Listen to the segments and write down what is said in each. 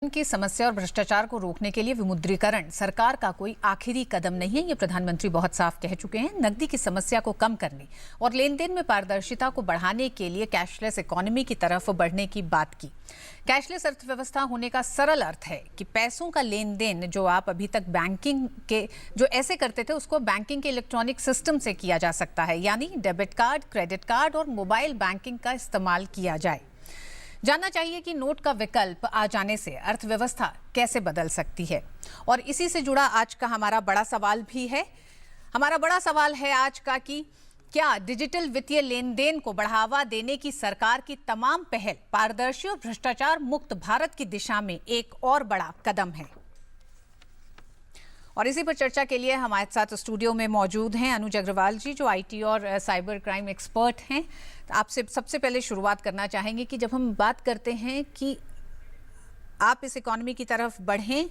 की समस्या और भ्रष्टाचार को रोकने के लिए विमुद्रीकरण सरकार का कोई आखिरी कदम नहीं है। ये प्रधानमंत्री बहुत साफ कह चुके हैं। नकदी की समस्या को कम करने और लेन देन में पारदर्शिता को बढ़ाने के लिए कैशलेस इकोनॉमी की तरफ बढ़ने की बात की। कैशलेस अर्थव्यवस्था होने का सरल अर्थ है कि पैसों का लेन देन जो आप अभी तक बैंकिंग के जो ऐसे करते थे उसको बैंकिंग के इलेक्ट्रॉनिक सिस्टम से किया जा सकता है, यानी डेबिट कार्ड, क्रेडिट कार्ड और मोबाइल बैंकिंग का इस्तेमाल किया जाए। जानना चाहिए कि नोट का विकल्प आ जाने से अर्थव्यवस्था कैसे बदल सकती है, और इसी से जुड़ा आज का हमारा बड़ा सवाल भी है। हमारा बड़ा सवाल है आज का कि क्या डिजिटल वित्तीय लेन देन को बढ़ावा देने की सरकार की तमाम पहल पारदर्शी और भ्रष्टाचार मुक्त भारत की दिशा में एक और बड़ा कदम है। और इसी पर चर्चा के लिए हमारे साथ स्टूडियो में मौजूद हैं अनुज अग्रवाल जी, जो आईटी और साइबर क्राइम एक्सपर्ट हैं। आपसे सबसे पहले शुरुआत करना चाहेंगे कि जब हम बात करते हैं कि आप इस इकोनॉमी की तरफ बढ़ें,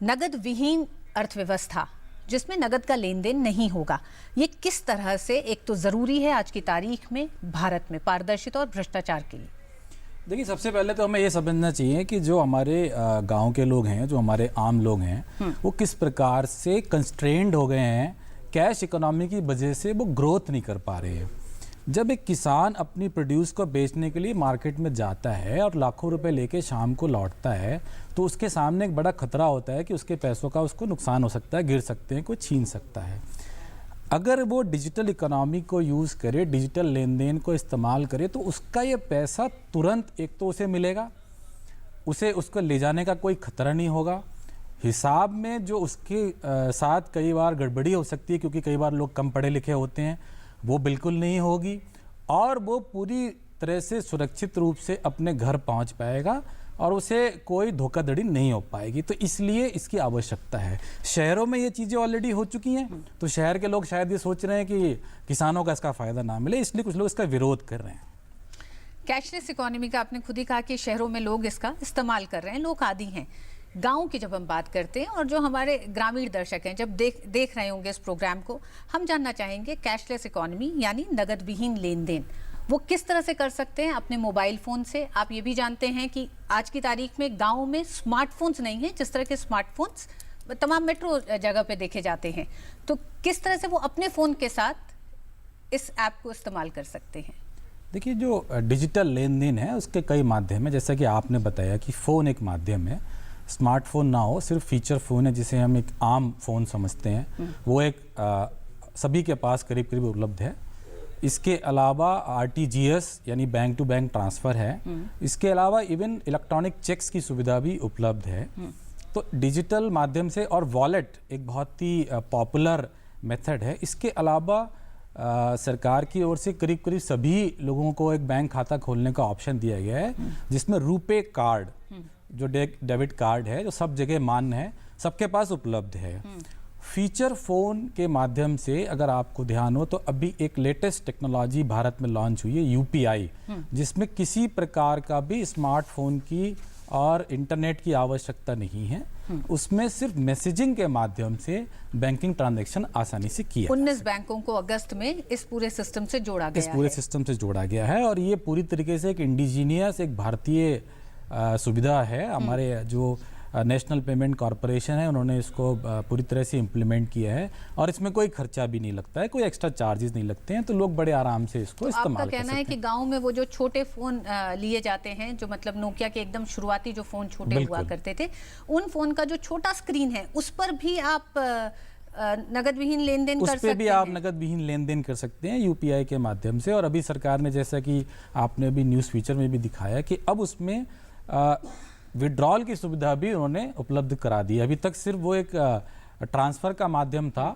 नगद विहीन अर्थव्यवस्था जिसमें नगद का लेन देन नहीं होगा, ये किस तरह से एक तो ज़रूरी है आज की तारीख में भारत में पारदर्शिता और भ्रष्टाचार के लिए? देखिए, सबसे पहले तो हमें ये समझना चाहिए कि जो हमारे गांव के लोग हैं, जो हमारे आम लोग हैं, वो किस प्रकार से कंस्ट्रेंड हो गए हैं। कैश इकोनॉमी की वजह से वो ग्रोथ नहीं कर पा रहे हैं। जब एक किसान अपनी प्रोड्यूस को बेचने के लिए मार्केट में जाता है और लाखों रुपए लेके शाम को लौटता है, तो उसके सामने एक बड़ा खतरा होता है कि उसके पैसों का उसको नुकसान हो सकता है, गिर सकते हैं, कोई छीन सकता है। अगर वो डिजिटल इकोनॉमी को यूज़ करे, डिजिटल लेन देन को इस्तेमाल करे, तो उसका ये पैसा तुरंत एक तो उसे मिलेगा, उसे उसको ले जाने का कोई खतरा नहीं होगा। हिसाब में जो उसके साथ कई बार गड़बड़ी हो सकती है, क्योंकि कई बार लोग कम पढ़े लिखे होते हैं, वो बिल्कुल नहीं होगी, और वो पूरी तरह से सुरक्षित रूप से अपने घर पहुंच पाएगा और उसे कोई धोखाधड़ी नहीं हो पाएगी। तो इसलिए इसकी आवश्यकता है। शहरों में ये चीज़ें ऑलरेडी हो चुकी हैं, तो शहर के लोग शायद ये सोच रहे हैं कि किसानों का इसका फ़ायदा ना मिले, इसलिए कुछ लोग इसका विरोध कर रहे हैं। कैशलेस इकोनॉमी का आपने खुद ही कहा कि शहरों में लोग इसका इस्तेमाल कर रहे हैं, लोग आदी हैं। गांव की जब हम बात करते हैं और जो हमारे ग्रामीण दर्शक हैं, जब देख रहे होंगे इस प्रोग्राम को, हम जानना चाहेंगे कैशलेस इकोनॉमी यानी नगद विहीन लेन देन वो किस तरह से कर सकते हैं अपने मोबाइल फ़ोन से। आप ये भी जानते हैं कि आज की तारीख में गाँव में स्मार्टफोन्स नहीं हैं, जिस तरह के स्मार्टफोन्स तमाम मेट्रो जगह पे देखे जाते हैं, तो किस तरह से वो अपने फ़ोन के साथ इस ऐप को इस्तेमाल कर सकते हैं? देखिए, जो डिजिटल लेन देन है उसके कई माध्यम है। जैसा कि आपने बताया कि फ़ोन एक माध्यम है, स्मार्टफोन ना हो, सिर्फ फीचर फ़ोन है जिसे हम एक आम फ़ोन समझते हैं, वो एक सभी के पास करीब करीब उपलब्ध है। इसके अलावा RTGS यानी बैंक टू बैंक ट्रांसफ़र है। इसके अलावा इवन इलेक्ट्रॉनिक चेक्स की सुविधा भी उपलब्ध है। तो डिजिटल माध्यम से, और वॉलेट एक बहुत ही पॉपुलर मेथड है। इसके अलावा सरकार की ओर से करीब करीब सभी लोगों को एक बैंक खाता खोलने का ऑप्शन दिया गया है, जिसमें रुपे कार्ड जो डेबिट कार्ड है, जो सब जगह मान्य है, सबके पास उपलब्ध है। फीचर फ़ोन के माध्यम से अगर आपको ध्यान हो तो अभी एक लेटेस्ट टेक्नोलॉजी भारत में लॉन्च हुई है, UPI, जिसमें किसी प्रकार का भी स्मार्टफोन की और इंटरनेट की आवश्यकता नहीं है। उसमें सिर्फ मैसेजिंग के माध्यम से बैंकिंग ट्रांजैक्शन आसानी से किया। 19 बैंकों को अगस्त में इस पूरे सिस्टम से जोड़ा गया है। इस पूरे सिस्टम से जोड़ा गया है, और ये पूरी तरीके से एक इंडिजीनियस, एक भारतीय सुविधा है। हमारे जो नेशनल पेमेंट कॉरपोरेशन है, उन्होंने इसको पूरी तरह से इम्प्लीमेंट किया है, और इसमें कोई खर्चा भी नहीं लगता है, कोई एक्स्ट्रा चार्जेस नहीं लगते हैं, तो लोग बड़े आराम से इसको इस्तेमाल कर सकते हैं। आपका कहना है कि गांव में वो जो छोटे फ़ोन लिए जाते हैं, जो मतलब नोकिया के एकदम शुरुआती जो फ़ोन छोटे हुआ करते थे, उन फ़ोन का जो छोटा स्क्रीन है उस पर भी आप नगद विहीन लेन देन कर सकते हैं। उस पे भी आप नगद विहीन लेन देन कर सकते हैं UPI के माध्यम से। और अभी सरकार ने, जैसा कि आपने अभी न्यूज़ फीचर में भी दिखाया, कि अब उसमें विड्रॉल की सुविधा भी उन्होंने उपलब्ध करा दी। अभी तक सिर्फ वो एक ट्रांसफ़र का माध्यम था,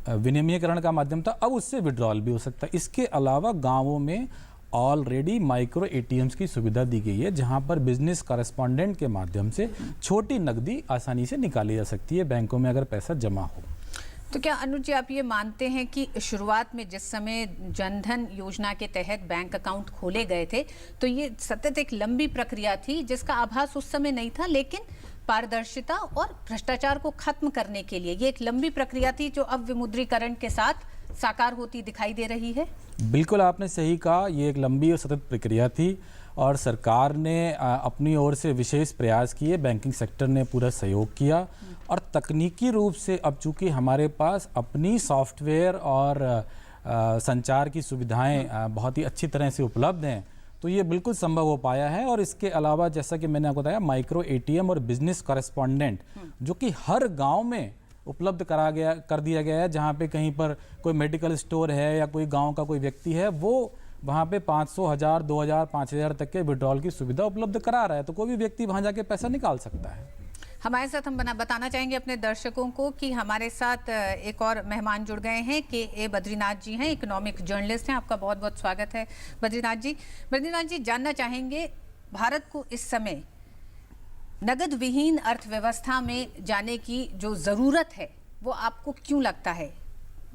विनिमयीकरण का माध्यम था, अब उससे विड्रॉल भी हो सकता है। इसके अलावा गांवों में ऑलरेडी माइक्रो ATMs की सुविधा दी गई है, जहां पर बिजनेस कॉरेस्पॉन्डेंट के माध्यम से छोटी नकदी आसानी से निकाली जा सकती है बैंकों में अगर पैसा जमा हो। तो क्या अनुज जी, आप ये मानते हैं कि शुरुआत में जिस समय जनधन योजना के तहत बैंक अकाउंट खोले गए थे, तो ये सतत एक लंबी प्रक्रिया थी जिसका आभास उस समय नहीं था, लेकिन पारदर्शिता और भ्रष्टाचार को खत्म करने के लिए ये एक लंबी प्रक्रिया थी जो अब विमुद्रीकरण के साथ साकार होती दिखाई दे रही है? बिल्कुल, आपने सही कहा, ये एक लंबी और सतत प्रक्रिया थी, और सरकार ने अपनी ओर से विशेष प्रयास किए, बैंकिंग सेक्टर ने पूरा सहयोग किया और तकनीकी रूप से अब चूंकि हमारे पास अपनी सॉफ्टवेयर और संचार की सुविधाएं बहुत ही अच्छी तरह से उपलब्ध हैं, तो ये बिल्कुल संभव हो पाया है। और इसके अलावा जैसा कि मैंने आपको बताया, माइक्रो एटीएम और बिजनेस कॉरेस्पॉन्डेंट जो कि हर गांव में उपलब्ध कर दिया गया है। जहां पे कहीं पर कोई मेडिकल स्टोर है या कोई गांव का कोई व्यक्ति है, वो वहां पे 500, 1000, 2000, 5000 तक के विड्रॉल की सुविधा उपलब्ध करा रहा है, तो कोई भी व्यक्ति वहां जाके पैसा निकाल सकता है। हमारे साथ हम बताना चाहेंगे अपने दर्शकों को कि हमारे साथ एक और मेहमान जुड़ गए हैं। के बद्रीनाथ जी हैं, इकोनॉमिक जर्नलिस्ट हैं। आपका बहुत बहुत स्वागत है बद्रीनाथ जी। बद्रीनाथ जी, जानना चाहेंगे भारत को इस समय नगद विहीन अर्थव्यवस्था में जाने की जो ज़रूरत है वो आपको क्यों लगता है?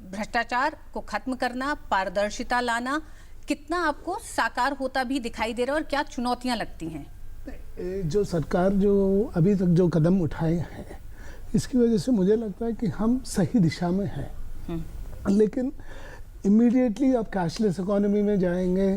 भ्रष्टाचार को खत्म करना, पारदर्शिता लाना, कितना आपको साकार होता भी दिखाई दे रहा है और क्या चुनौतियां लगती हैं? जो सरकार जो अभी तक जो कदम उठाए हैं, इसकी वजह से मुझे लगता है कि हम सही दिशा में हैं। लेकिन इमीडिएटली आप कैशलेस इकोनॉमी में जाएंगे,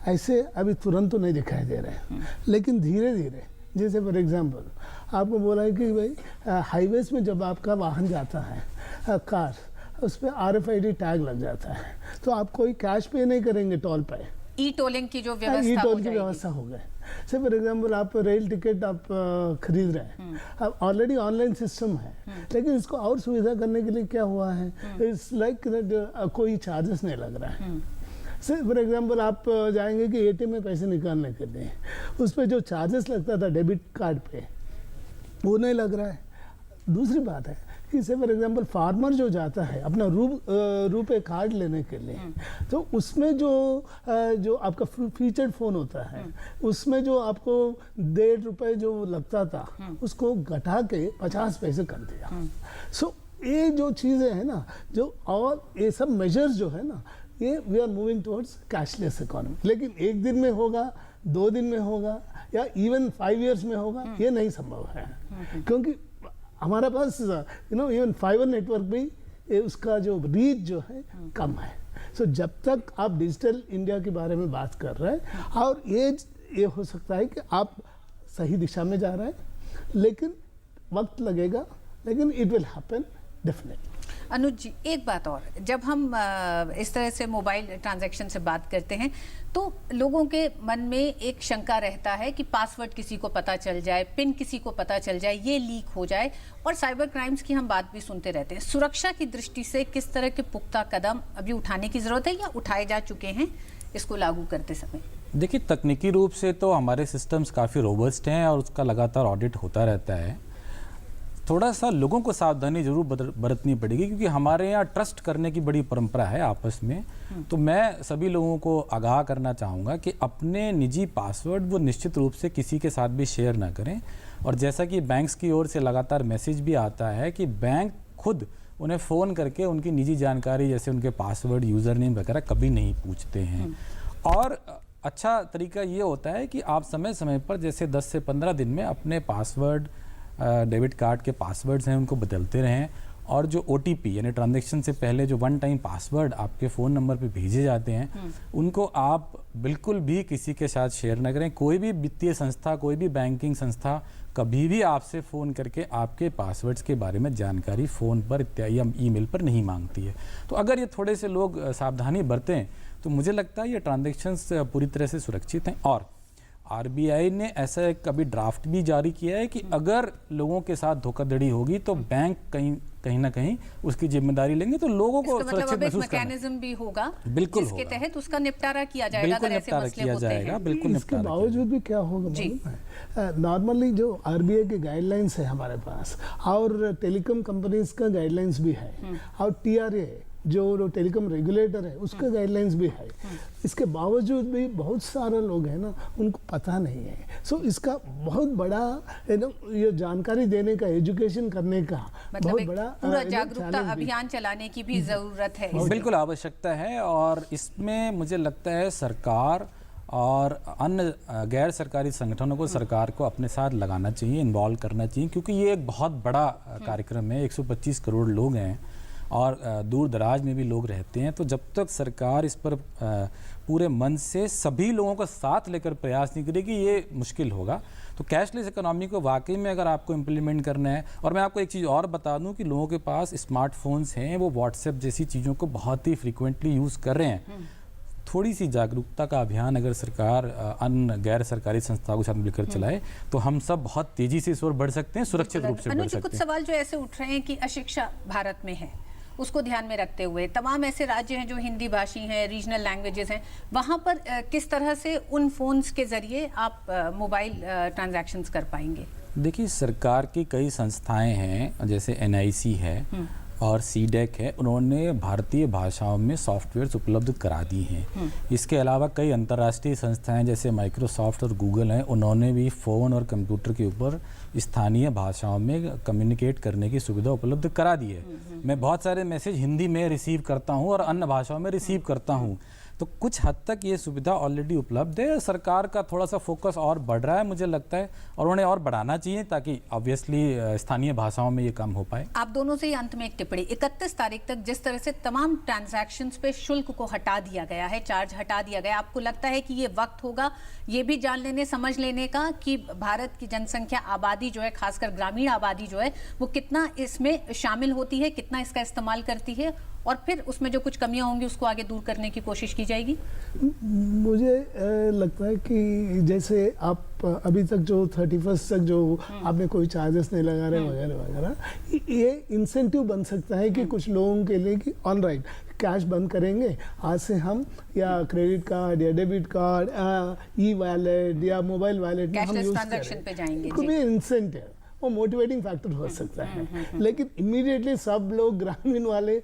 ऐसे अभी तुरंत तो नहीं दिखाई दे रहे हैं। लेकिन धीरे धीरे, जैसे फॉर एग्जांपल आपको बोला है कि भाई हाईवेज में जब आपका वाहन जाता है, कार, उस पर RFID टैग लग जाता है, तो आप कोई कैश पे नहीं करेंगे टोल पे, ई टोलिंग की जो व्यवस्था हो गई। से फॉर एग्जांपल आप रेल टिकट आप खरीद रहे हैं, अब ऑलरेडी ऑनलाइन सिस्टम है, लेकिन इसको और सुविधा करने के लिए क्या हुआ है, इट्स लाइक कोई चार्जेस नहीं लग रहा है। से फॉर एग्जांपल आप जाएंगे कि ATM में पैसे निकालने के लिए, उस पर जो चार्जेस लगता था डेबिट कार्ड पे, वो नहीं लग रहा है। दूसरी बात है कि से फॉर एग्जांपल फार्मर जो जाता है अपना रुपए कार्ड लेने के लिए, तो उसमें जो आपका फीचर्ड फ़ोन होता है, उसमें जो आपको 1.5 रुपये जो लगता था, उसको घटा के 50 पैसे कर दिया। सो ये जो चीज़ें हैं ना, जो और ये सब मेजर्स जो है ना, ये we are moving towards cashless economy. लेकिन एक दिन में होगा, 2 दिन में होगा, या इवन 5 इयर्स में होगा, ये नहीं संभव है। क्योंकि हमारा पास इवन फाइबर नेटवर्क भी उसका जो रीच जो है कम है। सो जब तक आप डिजिटल इंडिया के बारे में बात कर रहे हैं, और ये हो सकता है कि आप सही दिशा में जा रहे हैं, लेकिन वक्त लगेगा, लेकिन इट विल हैपन डेफिनेटली। अनुज जी, एक बात और, जब हम इस तरह से मोबाइल ट्रांजैक्शन से बात करते हैं तो लोगों के मन में एक शंका रहता है कि पासवर्ड किसी को पता चल जाए, पिन किसी को पता चल जाए, ये लीक हो जाए, और साइबर क्राइम्स की हम बात भी सुनते रहते हैं। सुरक्षा की दृष्टि से किस तरह के पुख्ता कदम अभी उठाने की ज़रूरत है या उठाए जा चुके हैं इसको लागू करते समय? देखिए, तकनीकी रूप से तो हमारे सिस्टम्स काफ़ी रोबस्ट हैं और उसका लगातार ऑडिट होता रहता है। थोड़ा सा लोगों को सावधानी जरूर बरतनी पड़ेगी, क्योंकि हमारे यहाँ ट्रस्ट करने की बड़ी परंपरा है आपस में। तो मैं सभी लोगों को आगाह करना चाहूँगा कि अपने निजी पासवर्ड वो निश्चित रूप से किसी के साथ भी शेयर ना करें। और जैसा कि बैंक्स की ओर से लगातार मैसेज भी आता है कि बैंक खुद उन्हें फ़ोन करके उनकी निजी जानकारी, जैसे उनके पासवर्ड, यूज़र नेम वगैरह, कभी नहीं पूछते हैं। और अच्छा तरीका ये होता है कि आप समय समय पर, जैसे 10 से 15 दिन में, अपने पासवर्ड, डेबिट कार्ड के पासवर्ड्स हैं, उनको बदलते रहें। और जो OTP यानी ट्रांजैक्शन से पहले जो 1 टाइम पासवर्ड आपके फ़ोन नंबर पे भेजे जाते हैं, उनको आप बिल्कुल भी किसी के साथ शेयर ना करें। कोई भी वित्तीय संस्था, कोई भी बैंकिंग संस्था कभी भी आपसे फ़ोन करके आपके पासवर्ड्स के बारे में जानकारी फ़ोन पर इत्यादि या ईमेल पर नहीं मांगती है। तो अगर ये थोड़े से लोग सावधानी बरतें तो मुझे लगता है ये ट्रांजैक्शंस पूरी तरह से सुरक्षित हैं। और RBI ने ऐसा एक अभी ड्राफ्ट भी जारी किया है कि अगर लोगों के साथ धोखाधड़ी होगी तो बैंक कहीं ना कहीं उसकी जिम्मेदारी लेंगे, तो लोगों को सुरक्षित महसूस करना। मैकेनिज्म भी होगा, बिल्कुल जिसके तहत उसका निपटारा किया जाएगा। बिल्कुल निपटारा किया जाएगा, बिल्कुल इसके बावजूद भी क्या होगा, नॉर्मली जो RBI के गाइडलाइंस है हमारे पास, और टेलीकॉम कंपनीज का गाइडलाइंस भी है, और TRA जो टेलीकॉम रेगुलेटर है उसका गाइडलाइंस भी है। इसके बावजूद भी बहुत सारे लोग हैं ना, उनको पता नहीं है। सो इसका बहुत बड़ा ये जानकारी देने का, एजुकेशन करने का मतलब बहुत बड़ा पूरा जागरूकता अभियान चलाने की भी जरूरत है। बिल्कुल आवश्यकता है। और इसमें मुझे लगता है सरकार और अन्य गैर सरकारी संगठनों को, सरकार को अपने साथ लगाना चाहिए, इन्वॉल्व करना चाहिए, क्योंकि ये एक बहुत बड़ा कार्यक्रम है। 125 करोड़ लोग हैं और दूर दराज में भी लोग रहते हैं। तो जब तक सरकार इस पर पूरे मन से सभी लोगों का साथ लेकर प्रयास नहीं करेगी, ये मुश्किल होगा। तो कैशलेस इकोनॉमी को वाकई में अगर आपको इम्प्लीमेंट करना है, और मैं आपको एक चीज़ और बता दूं कि लोगों के पास स्मार्टफोन्स हैं, वो व्हाट्सएप जैसी चीज़ों को बहुत ही फ्रीक्वेंटली यूज़ कर रहे हैं। थोड़ी सी जागरूकता का अभियान अगर सरकार अन्य गैर सरकारी संस्थाओं के साथ मिलकर चलाए तो हम सब बहुत तेजी से इस ओर बढ़ सकते हैं, सुरक्षित रूप से बढ़ सकते हैं। कुछ सवाल जो ऐसे उठ रहे हैं कि अशिक्षा भारत में है, उसको ध्यान में रखते हुए तमाम ऐसे राज्य हैं जो हिंदी भाषी हैं, रीजनल लैंग्वेजेस हैं, वहाँ पर किस तरह से उन फोन्स के जरिए आप मोबाइल ट्रांजैक्शंस कर पाएंगे? देखिए, सरकार की कई संस्थाएं हैं, जैसे NIC है और CDEC है, उन्होंने भारतीय भाषाओं में सॉफ्टवेयर्स उपलब्ध करा दी हैं। इसके अलावा कई अंतर्राष्ट्रीय संस्थाएं जैसे माइक्रोसॉफ्ट और गूगल हैं, उन्होंने भी फ़ोन और कंप्यूटर के ऊपर स्थानीय भाषाओं में कम्युनिकेट करने की सुविधा उपलब्ध करा दी है। मैं बहुत सारे मैसेज हिंदी में रिसीव करता हूं और अन्य भाषाओं में रिसीव करता हूं, तो कुछ हद तक ये सुविधा ऑलरेडी उपलब्ध है। सरकार का थोड़ा सा फोकस और बढ़ रहा है मुझे लगता है, और उन्हें और बढ़ाना चाहिए ताकि ऑब्वियसली स्थानीय भाषाओं में ये काम हो पाए। आप दोनों से ही अंत में एक टिप्पणी, 31 तारीख तक जिस तरह से तमाम ट्रांजैक्शंस पे शुल्क को हटा दिया गया है, चार्ज हटा दिया गया, आपको लगता है कि ये वक्त होगा ये भी जान लेने समझ लेने का कि भारत की जनसंख्या, आबादी जो है, खासकर ग्रामीण आबादी जो है, वो कितना इसमें शामिल होती है, कितना इसका इस्तेमाल करती है, और फिर उसमें जो कुछ कमियां होंगी उसको आगे दूर करने की कोशिश की जाएगी? मुझे लगता है कि जैसे आप अभी तक जो 31 तक जो आपने कोई चार्जेस नहीं लगा रहे वगैरह वगैरह, ये इंसेंटिव बन सकता है कि कुछ लोगों के लिए कि ऑन राइट कैश बंद करेंगे आज से हम, या क्रेडिट कार्ड या डेबिट कार्ड, ई-वॉलेट या मोबाइल वॉलेट में हम यूज ट्रांजैक्शन पे जाएंगे। कोई इंसेंटिव वो मोटिवेटिंग फैक्टर हो सकता है, लेकिन इमीडिएटली सब लोग ग्रामीण वाले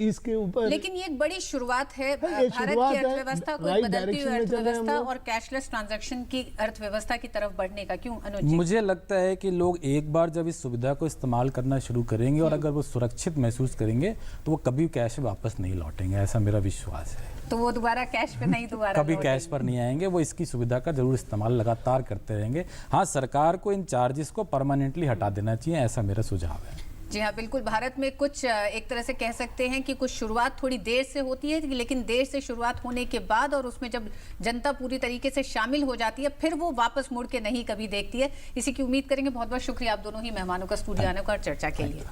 इसके ऊपर, लेकिन ये एक बड़ी शुरुआत है भारत की अर्थव्यवस्था को बदलती हुई अर्थव्यवस्था और कैशलेस ट्रांजैक्शन की अर्थव्यवस्था की तरफ बढ़ने का। क्यों अनुज? मुझे लगता है कि लोग एक बार जब इस सुविधा को इस्तेमाल करना शुरू करेंगे और अगर वो सुरक्षित महसूस करेंगे तो वो कभी कैश वापस नहीं लौटेंगे, ऐसा मेरा विश्वास है। तो वो दोबारा कैश पे नहीं, दोबारा कभी कैश पर नहीं आएंगे, वो इसकी सुविधा का जरूर इस्तेमाल लगातार करते रहेंगे। हाँ, सरकार को इन चार्जेस को परमानेंटली हटा देना चाहिए, ऐसा मेरा सुझाव है। जी हाँ, बिल्कुल। भारत में कुछ एक तरह से कह सकते हैं कि कुछ शुरुआत थोड़ी देर से होती है, लेकिन देर से शुरुआत होने के बाद और उसमें जब जनता पूरी तरीके से शामिल हो जाती है फिर वो वापस मुड़ के नहीं कभी देखती है। इसी की उम्मीद करेंगे। बहुत बहुत शुक्रिया आप दोनों ही मेहमानों का स्टूडियो आने का और चर्चा के लिए।